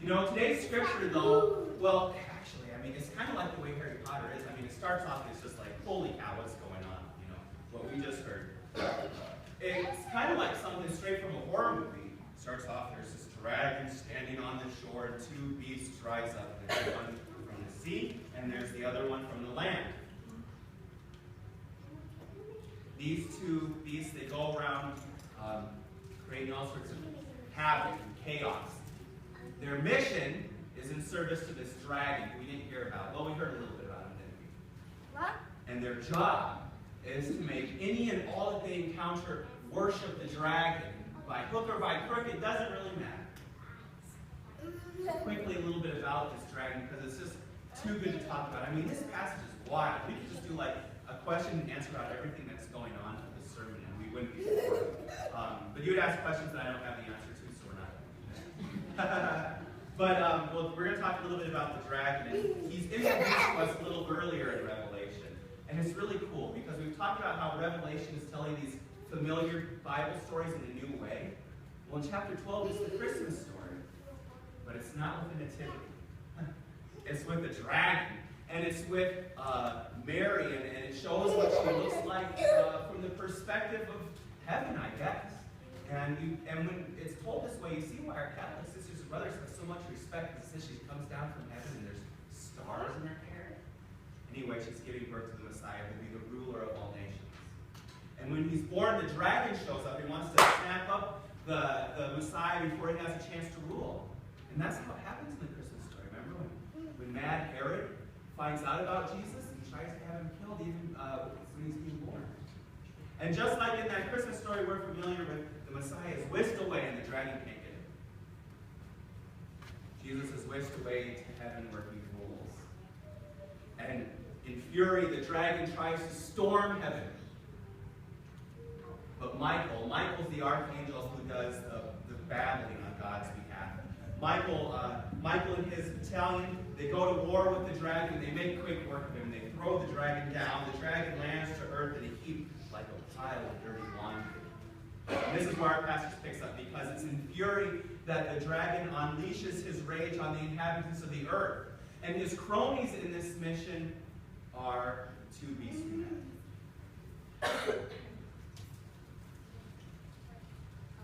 You know, today's scripture, though, well, actually, I mean, it's kind of like the way Harry Potter is. I mean, it starts off, it's just like, holy cow, what's going on? You know, what we just heard. It's kind of like something straight from a horror movie. It starts off, there's this dragon standing on the shore, and two beasts rise up. There's one from the sea, and there's the other one from the land. These two beasts, they go around creating all sorts of havoc and chaos. Their mission is in service to this dragon we didn't hear about. Well, we heard a little bit about him, didn't we? What? And their job is to make any and all that they encounter worship the dragon. By hook or by crook, it doesn't really matter. Quickly, a little bit about this dragon, because it's just too good to talk about. I mean, this passage is wild. We could just do like a question and answer about everything that's going on in this sermon, and we wouldn't be bored. But you would ask questions that I don't have the answer to, so we're not going to do that. But well, we're going to talk a little bit about the dragon. And he's introduced to us a little earlier in Revelation. And it's really cool because we've talked about how Revelation is telling these familiar Bible stories in a new way. Well, in chapter 12, it's the Christmas story. But it's not with the nativity. It's with the dragon. And it's with Mary. And it shows what she looks like from the perspective of heaven, I guess. And when it's told this way, you see why our Catholic sisters and brothers have so much respect. It says she comes down from heaven and there's stars in her hair. Anyway, she's giving birth to the Messiah, who will be the ruler of all nations. And when he's born, the dragon shows up. He wants to snap up the Messiah before he has a chance to rule. And that's how it happens in the Christmas story. Remember when Mad Herod finds out about Jesus and tries to have him killed even when he's being born. And just like in that Christmas story we're familiar with, the Messiah is whisked away and the dragon can't get him. Jesus is whisked away to heaven where he rules. And in fury, the dragon tries to storm heaven. But Michael's the archangel who does the battling on God's behalf. Michael and his battalion, they go to war with the dragon. They make quick work of him. They throw the dragon down. The dragon lands to earth in a heap like a pile of dirty laundry. And this is where our passage picks up, because it's in fury that the dragon unleashes his rage on the inhabitants of the earth. And his cronies in this mission are two beast humanity.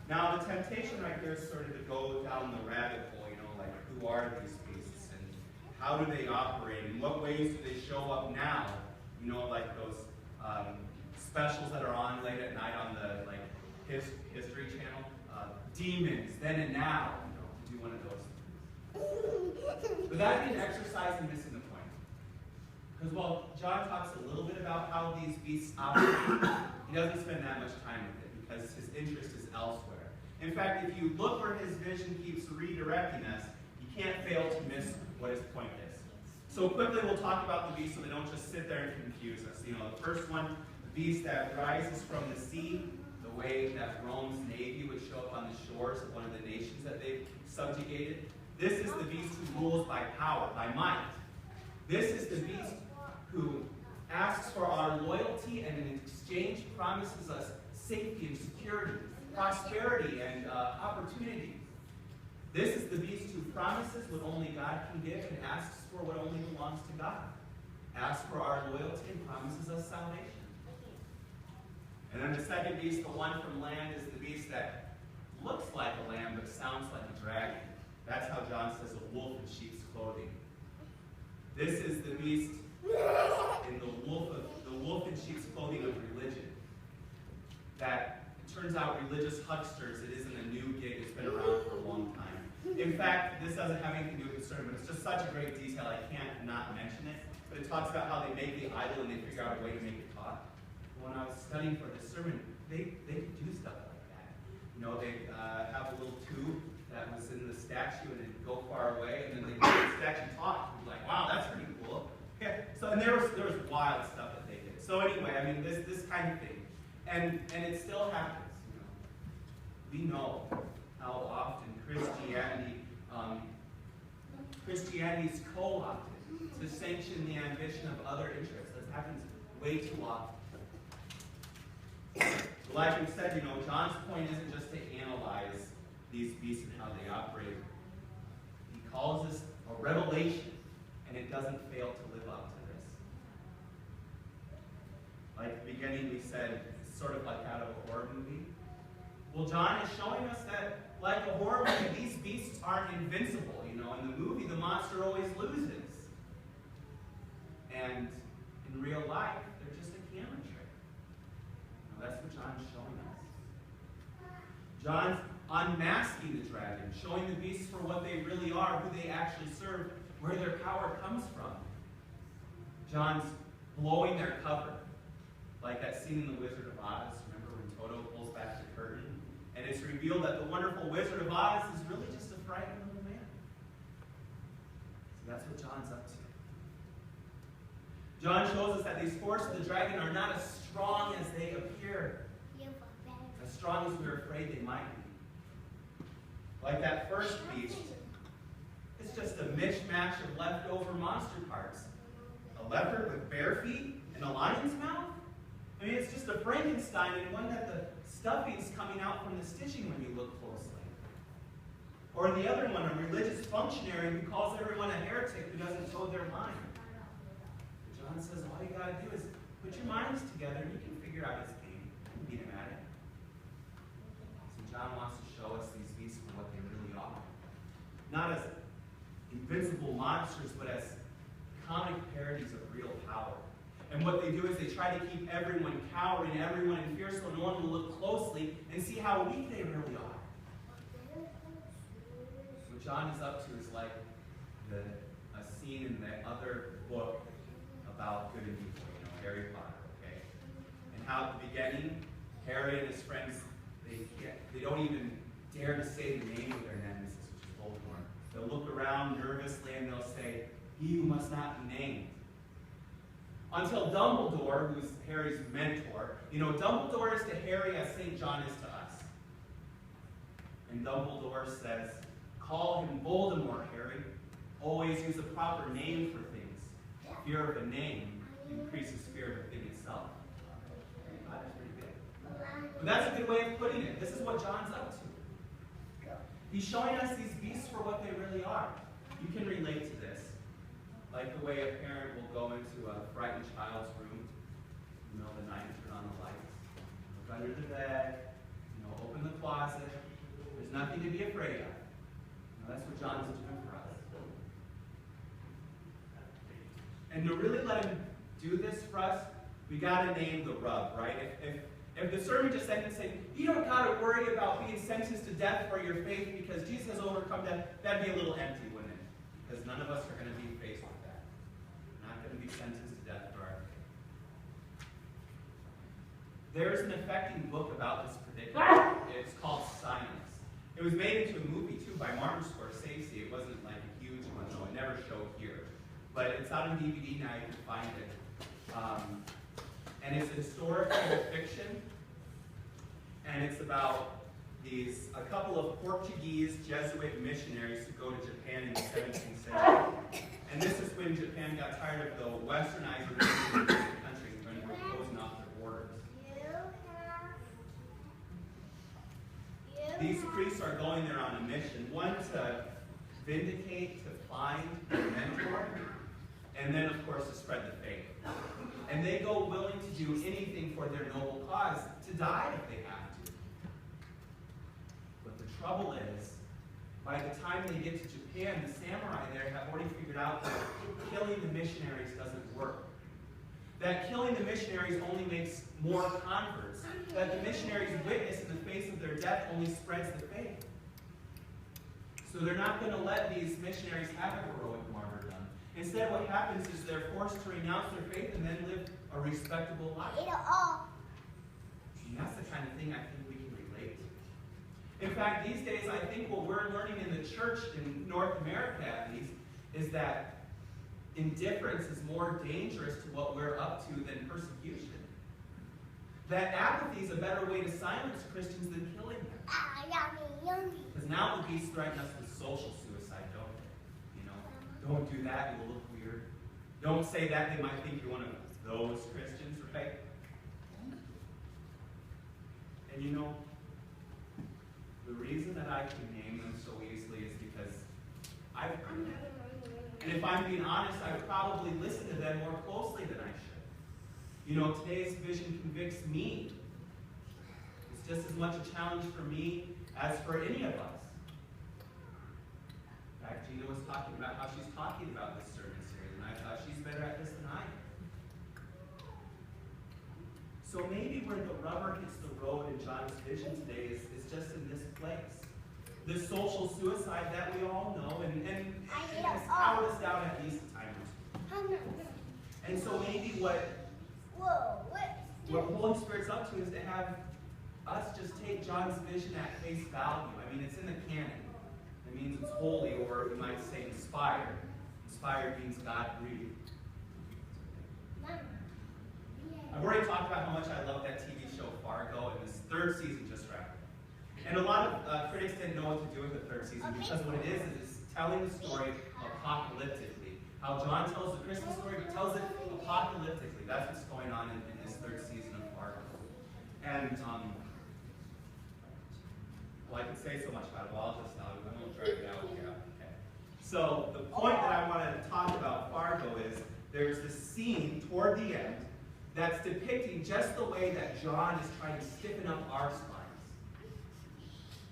Now, the temptation right here is sort of to go down the rabbit hole, like who are these beasts and how do they operate? In what ways do they show up now? Like those specials that are on late at night on the History Channel. Demons, then and now. Do one of those things. But that'd be an exercise in missing the point. Because while John talks a little bit about how these beasts operate, he doesn't spend that much time with it because his interest is elsewhere. In fact, if you look where his vision keeps redirecting us, you can't fail to miss what his point is. So quickly we'll talk about the beasts so they don't just sit there and confuse us. The first one, the beast that rises from the sea, the way that Rome's navy would show up on the shores of one of the nations that they've subjugated. This is the beast who rules by power, by might. This is the beast who asks for our loyalty and in exchange promises us safety and security, prosperity and opportunity. This is the beast who promises what only God can give and asks for what only belongs to God. Asks for our loyalty and promises us salvation. And then the second beast, the one from land, is the beast that looks like a lamb but sounds like a dragon. That's how John says a wolf in sheep's clothing. This is the beast in the wolf in sheep's clothing of religion. That it turns out religious hucksters, it isn't a new gig, it's been around for a long time. In fact, this doesn't have anything to do with the sermon, it's just such a great detail I can't not mention it. But it talks about how they make the idol and they figure out a way to make it talk. When I was studying for this sermon, they do stuff like that. They have a little tube that was in the statue and it'd go far away, and then they make the statue talk. You'd be like, wow, that's pretty cool. Okay. So and there was wild stuff that they did. So anyway, I mean this kind of thing. And it still happens. We know how often Christianity is co-opted to sanction the ambition of other interests. This happens way too often. Like we said, John's point isn't just to analyze these beasts and how they operate. He calls this a revelation, and it doesn't fail to live up to this. Like at the beginning we said, it's sort of like out of a horror movie. Well, John is showing us that, like a horror movie, these beasts aren't invincible. You know, in the movie, the monster always loses. And in real life, they're just a camera trick. Now, that's what John's showing us. John's unmasking the dragon, showing the beasts for what they really are, who they actually serve, where their power comes from. John's blowing their cover, like that scene in The Wizard of Oz. Remember when Toto pulls back the curtain? And it's revealed that the wonderful Wizard of Oz is really just a frightened little man. So that's what John's up to. John shows us that these forces of the dragon are not as strong as they appear, as strong as we're afraid they might be. Like that first beast, it's just a mishmash of leftover monster parts. A leopard with bare feet and a lion's mouth? I mean, it's just a Frankenstein, and one that the stuffing's coming out from the stitching when you look closely. Or the other one, a religious functionary who calls everyone a heretic who doesn't toe their line. John says all you got to do is put your minds together and you can figure out his game and beat him at it. So John wants to show us these beasts for what they really are. Not as invincible monsters, but as comic parodies of real power. And what they do is they try to keep everyone cowering, everyone in fear, so no one will look closely and see how weak they really are. What John is up to is like a scene in the other book about good and evil, you know, Harry Potter, okay? And how at the beginning, Harry and his friends, they don't even dare to say the name of their nemesis, which is Voldemort. They'll look around nervously and they'll say, "He who must not be named." Until Dumbledore, who's Harry's mentor, you know, Dumbledore is to Harry as St. John is to us. And Dumbledore says, "Call him Voldemort, Harry. Always use a proper name for things. Fear of a name increases fear of the thing itself." That's pretty good. But that's a good way of putting it. This is what John's up to. He's showing us these beasts for what they really are. You can relate to this. Like the way a parent will go into a frightened child's room in the middle of the night and turn on the lights. Look under the bed, you know, open the closet. There's nothing to be afraid of. Now, that's what John's doing for us. And to really let him do this for us, we got to name the rub, right? If the sermon just ended saying, "You don't got to worry about being sentenced to death for your faith because Jesus has overcome death," that'd be a little empty, wouldn't it? Because none of us are going to be faced with that. We're not going to be sentenced to death for our faith. There's an affecting book about this predicament. It's called Silence. It was made into a movie, too, by Martin Scorsese. It wasn't like a huge one, though. It never showed here. But it's out on DVD now, you can find it. And it's a historical fiction. And it's about a couple of Portuguese Jesuit missionaries who go to Japan in the 17th century. And this is when Japan got tired of the westernizing of the country when they were closing off their borders. These priests are going there on a mission. One to vindicate, to find a mentor, and then, of course, to spread the faith. And they go willing to do anything for their noble cause, to die if they have to. But the trouble is, by the time they get to Japan, the samurai there have already figured out that killing the missionaries doesn't work. That killing the missionaries only makes more converts. That the missionaries' witness in the face of their death only spreads the faith. So they're not going to let these missionaries have a heroic martyrdom. Instead, what happens is they're forced to renounce their faith and then live a respectable life. And that's the kind of thing I think we can relate to. In fact, these days, I think what we're learning in the church, in North America at least, is that indifference is more dangerous to what we're up to than persecution. That apathy is a better way to silence Christians than killing them. Because now the beasts threaten us with social suicide, don't they? You know, don't do that, you'll look weird. Don't say that, they might think you're one of those Christians, right? And you know, the reason that I can name them so easily is because I've heard it. And if I'm being honest, I would probably listen to them more closely than I should. You know, today's vision convicts me. It's just as much a challenge for me as for any of us. In fact, Gina was talking about how she's talking about this sermon series, and I thought she's better at this than I am. So maybe where the rubber hits the road in John's vision today is just in this place. This social suicide that we all know, and has cowered us down at least a time or two. And so maybe what Holy Spirit's up to is to have us just take John's vision at face value. I mean, it's in the canon. It means it's holy, or we might say inspired. Inspired means God-breathed. I've already talked about how much I love that TV show Fargo, and this third season just wrapped. And a lot of critics didn't know what to do with the third season, because what it is it's telling the story apocalyptically. How John tells the Christmas story, but tells it apocalyptically. That's what's going on in this third season of Fargo. And, well, I could say so much about it, but I won't drag it out here. Okay. So the point that I want to talk about Fargo is there's this scene toward the end that's depicting just the way that John is trying to stiffen up our spines.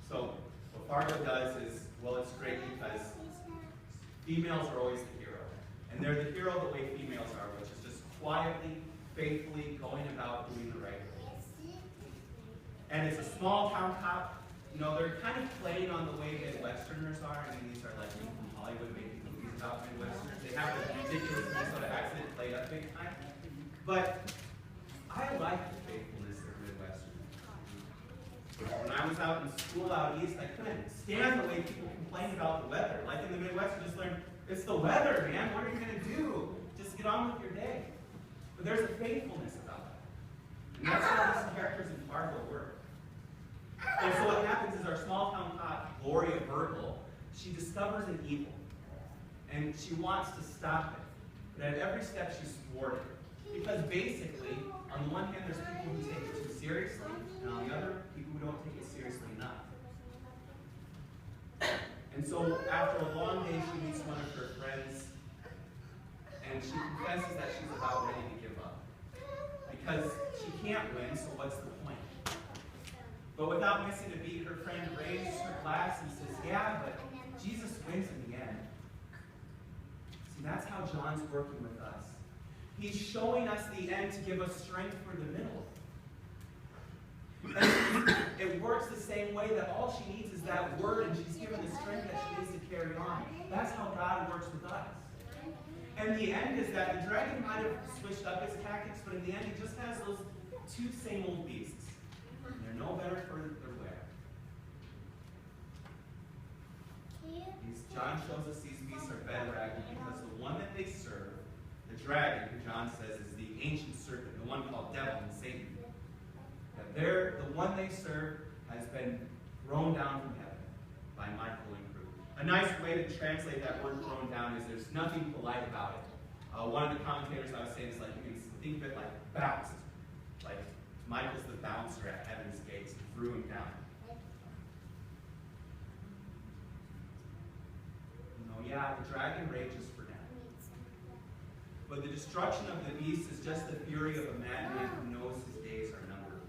So what Fargo does is, well, it's great because females are always the hero. And they're the hero the way females are, which is just quietly, faithfully going about doing the right thing. And it's a small town cop. You know, they're kind of playing on the way Midwesterners are. I mean, these are like people from Hollywood making movies about Midwesterners. They have this ridiculous Minnesota accent played up big time. But I like the faithfulness of Midwesterners. When I was out in school out east, I couldn't stand the way people complained about the weather. Like in the Midwest, you just learn, it's the weather, man. What are you going to do? Just get on with your day. But there's a faithfulness about that. And that's how these characters in Fargo work. And so what happens is our small town cop, Gloria Virgil, she discovers an evil. And she wants to stop it. But at every step she's thwarted. Because basically, on the one hand, there's people who take it too seriously, and on the other, people who don't take it seriously enough. And so after a long day, she meets one of her friends, and she confesses that she's about ready to give up. Because she can't win, so what's the point? But without missing a beat, her friend raises her glass and says, yeah, but Jesus wins in the end. See, that's how John's working with us. He's showing us the end to give us strength for the middle. And it works the same way that all she needs is that word, and she's given the strength that she needs to carry on. That's how God works with us. And the end is that the dragon might have switched up his tactics, but in the end he just has those two same old beasts. And they're no better for their wear. John shows us these beasts are bedridden because the one that they serve, the dragon, who John says is the ancient serpent, the one called devil and Satan, that the one they serve has been thrown down from heaven by Michael and crew. A nice way to translate that word thrown down is there's nothing polite about it. One of the commentators I was saying is like, you can think of it like bounced. Like Michael's the bouncer at heaven's gates and threw him down. Yeah, the dragon rages for now. But the destruction of the beast is just the fury of a madman who knows his days are numbered.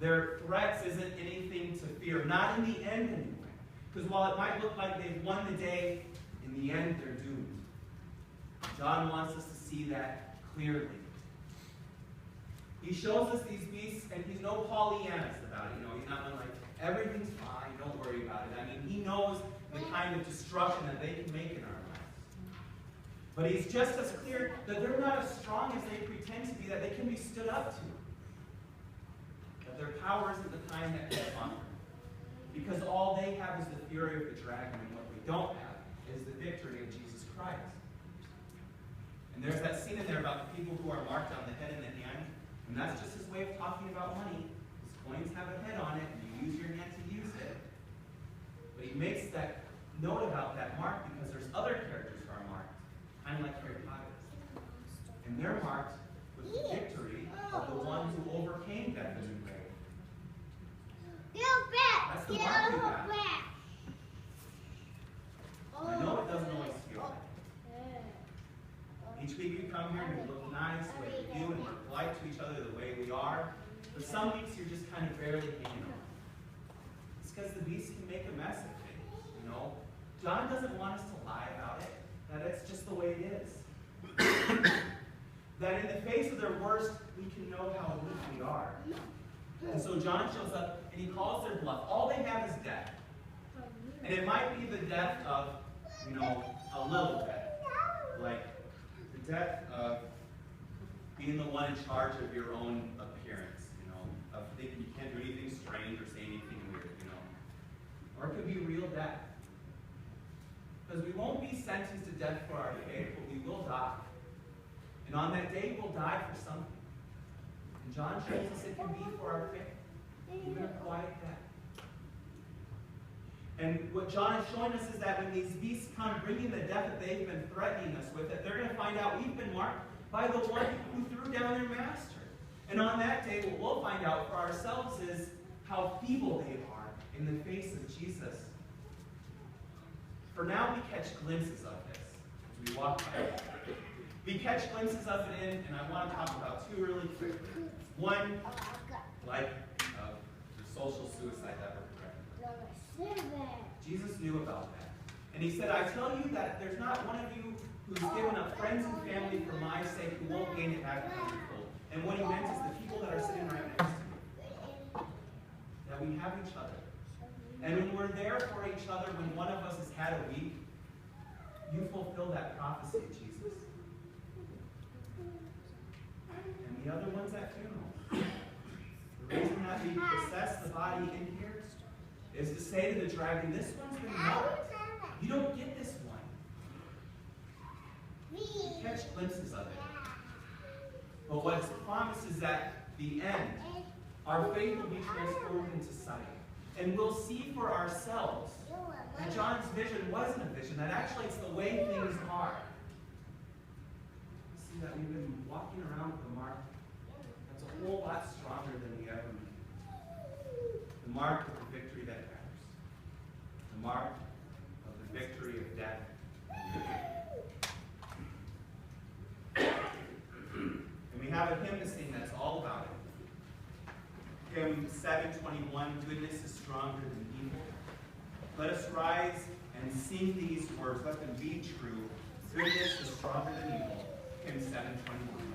Their threats isn't anything to fear, not in the end anyway. Because while it might look like they've won the day, in the end they're doomed. John wants us to see that clearly. He shows us these beasts, and he's no Pollyannas about it. You know, he's not like, everything's fine, don't worry about it. I mean, he knows the kind of destruction that they can make in our lives. But he's just as clear that they're not as strong as they pretend to be, that they can be stood up to. That their power isn't the kind that can conquer. Because all they have is the fury of the dragon, and what we don't have is the victory of Jesus Christ. And there's that scene in there about the people who are marked on the head and the hand, and that's just his way of talking about money. His coins have a head on it, and you use your hand to use it. But he makes that note about that mark because there's other characters who are marked, kind of like Harry Potter. And they're marked with the victory of the one who overcame death and the grave. That's the mark we have. each other the way we are, but some weeks you're just kind of barely hanging on. It's because the beast can make a mess of things, you know. John doesn't want us to lie about it, that it's just the way it is. That in the face of their worst, we can know how weak we are. And so John shows up and he calls their bluff. All they have is death. And it might be the death of, you know, a little death. Like the death of being the one in charge of your own appearance, you know, of thinking you can't do anything strange or say anything weird, you know. Or it could be real death. Because we won't be sentenced to death for our faith, but we will die. And on that day, we'll die for something. And John shows us it can be for our faith, even a quiet death. And what John is showing us is that when these beasts come bringing the death that they've been threatening us with, that they're going to find out we've been marked by the one who threw down their master. And on that day, what we'll find out for ourselves is how feeble they are in the face of Jesus. For now, we catch glimpses of this as we walk by. We catch glimpses of it in, and I want to talk about two really quickly. One, like the social suicide that we're threatening. Jesus knew about that. And he said, I tell you that there's not one of you who's given up friends and family for my sake who won't gain it back hundredfold. And what he meant is the people that are sitting right next to you. That we have each other. And when we're there for each other, when one of us has had a week, you fulfill that prophecy, Jesus. And the other one's at funerals. The reason that we possess the body in here is to say to the dragon, this one's been marked. You don't get this one. You catch glimpses of it. But what's promised is that the end, our faith will be transformed into sight. And we'll see for ourselves that John's vision wasn't a vision, that actually it's the way things are. See that we've been walking around with a mark that's a whole lot stronger than we ever knew. The mark of the victory that matters. The mark of the victory of death. And we have a hymn to sing that's all about it. Hymn 721, Goodness is Stronger Than Evil. Let us rise and sing these words. Let them be true. Goodness is stronger than evil. Hymn 721.